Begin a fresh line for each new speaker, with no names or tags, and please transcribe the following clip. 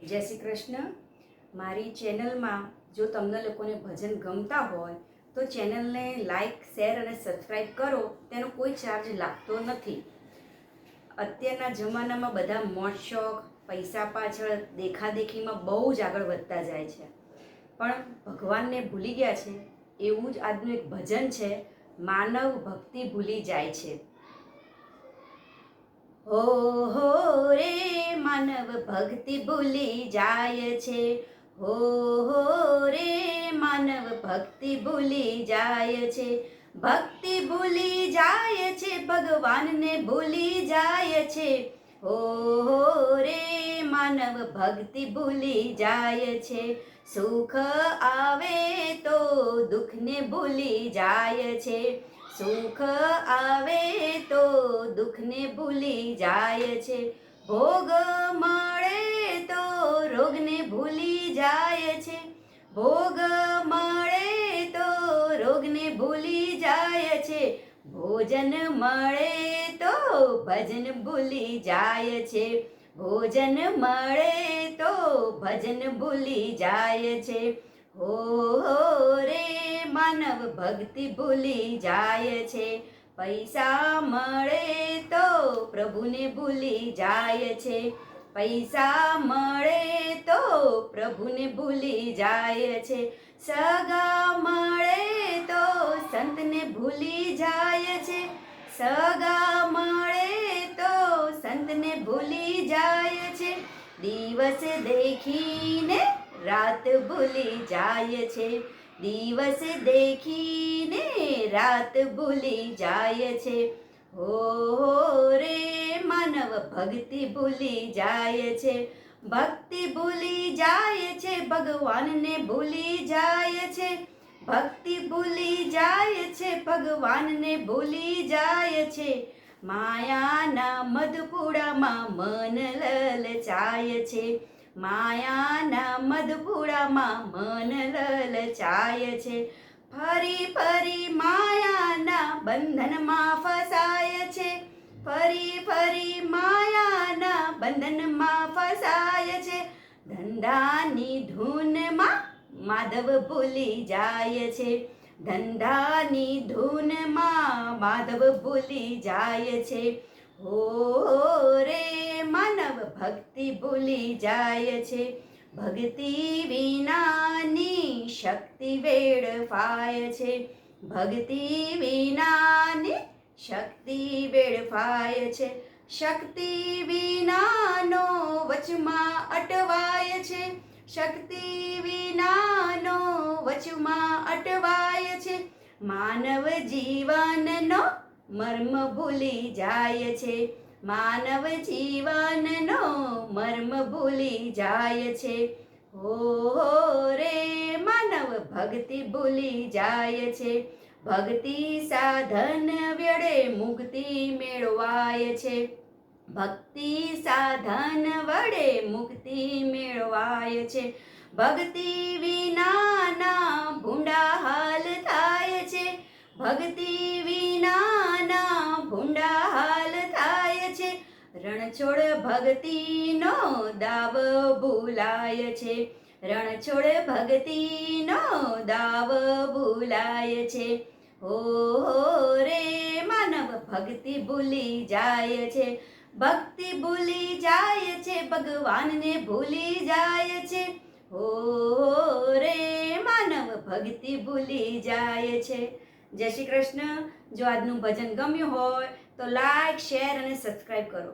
જય શ્રી કૃષ્ણ. મારી ચેનલમાં જો તમને લોકોને ભજન ગમતા હોય તો ચેનલને લાઈક, શેર અને સબસ્ક્રાઈબ કરો. તેનો કોઈ ચાર્જ લાગતો નથી. અત્યારના જમાનામાં બધા મોજ શોખ, પૈસા પાછળ દેખાદેખીમાં બહુ જ આગળ વધતા જાય છે, પણ ભગવાનને ભૂલી ગયા છે. એવું જ આજનું એક ભજન છે, માનવ ભક્તિ ભૂલી જાય છે. હો હો રે માનવ ભક્તિ ભૂલી જાય છે. હો હો રે માનવ ભક્તિ ભૂલી જાય છે. ભક્તિ ભૂલી જાય છે, ભગવાનને ભૂલી જાય છે. હો હો રે માનવ ભક્તિ ભૂલી જાય છે. સુખ આવે તો દુઃખને ભૂલી જાય છે. સુખ આવે તો દુઃખને ભૂલી જાય છે. ભોગ મળે તો રોગને ભૂલી જાય છે. ભોગ મળે તો રોગને ભૂલી જાય છે. ભોજન મળે તો ભજન ભૂલી જાય છે. ભોજન મળે તો ભજન ભૂલી જાય છે. હો હો રે માનવ ભક્તિ ભૂલી જાય છે. પૈસા મળે તો પ્રભુને ભૂલી જાય છે. પૈસા મળે તો પ્રભુને ભૂલી જાય છે. સગા મળે તો સંતને ભૂલી જાય છે. સગા મળે તો સંતને ભૂલી જાય છે. દિવસ દેખીને રાત ભૂલી જાય છે. દિવસ દેખીને રાત ભૂલી જાય છે. હો હો રે માનવ ભક્તિ ભૂલી જાય છે. ભક્તિ ભૂલી જાય છે, ભગવાનને ભૂલી જાય છે. ભક્તિ ભૂલી જાય છે, ભગવાનને ભૂલી જાય છે. માયાના મધપુડામાં મન લલચાય છે. માયાના મધપુડામાં મન લલચાય છે. ફરી ફરી માયાના બંધનમાં ફસાય છે. ફરી ફરી માયાના બંધનમાં ફસાય છે. ધંધાની ધૂનમાં માધવ ભૂલી જાય છે. ધંધાની ધૂનમાં માધવ ભૂલી જાય છે. હો રે માનવ ભક્તિ ભૂલી જાય છે. ભક્તિ વિનાની શક્તિ વેડફાય છે. ભક્તિ વિનાની શક્તિ વેડફાય છે. શક્તિ વિનાનો વચમાં અટવાય છે. શક્તિ વિનાનો વચમાં અટવાય છે. માનવ જીવનનો મર્મ ભૂલી જાય છે. માનવ જીવનનો મર્મ ભૂલી જાય છે. હો રે માનવ ભક્તિ ભૂલી જાય છે. ભક્તિ સાધન વેળે મુક્તિ મેળવાય છે. ભક્તિ સાધન વડે મુક્તિ મેળવાય છે. ભક્તિ વિનાના ભૂંડા હાલ થાય છે. ભક્તિ વિનાના ભૂંડા હાલ થાય છે. રણછોડ ભક્તિનો દાવ ભૂલાય છે. રણછોડ ભક્તિનો દાવ ભૂલાય છે. હો રે માનવ ભક્તિ ભૂલી જાય છે. ભક્તિ ભૂલી જાય છે, ભગવાનને ભૂલી જાય છે. હો રે માનવ ભક્તિ ભૂલી જાય છે. જય શ્રી કૃષ્ણ. જો આજનું ભજન ગમ્યું હોય તો લાઈક, શેર અને સબસ્ક્રાઈબ કરો.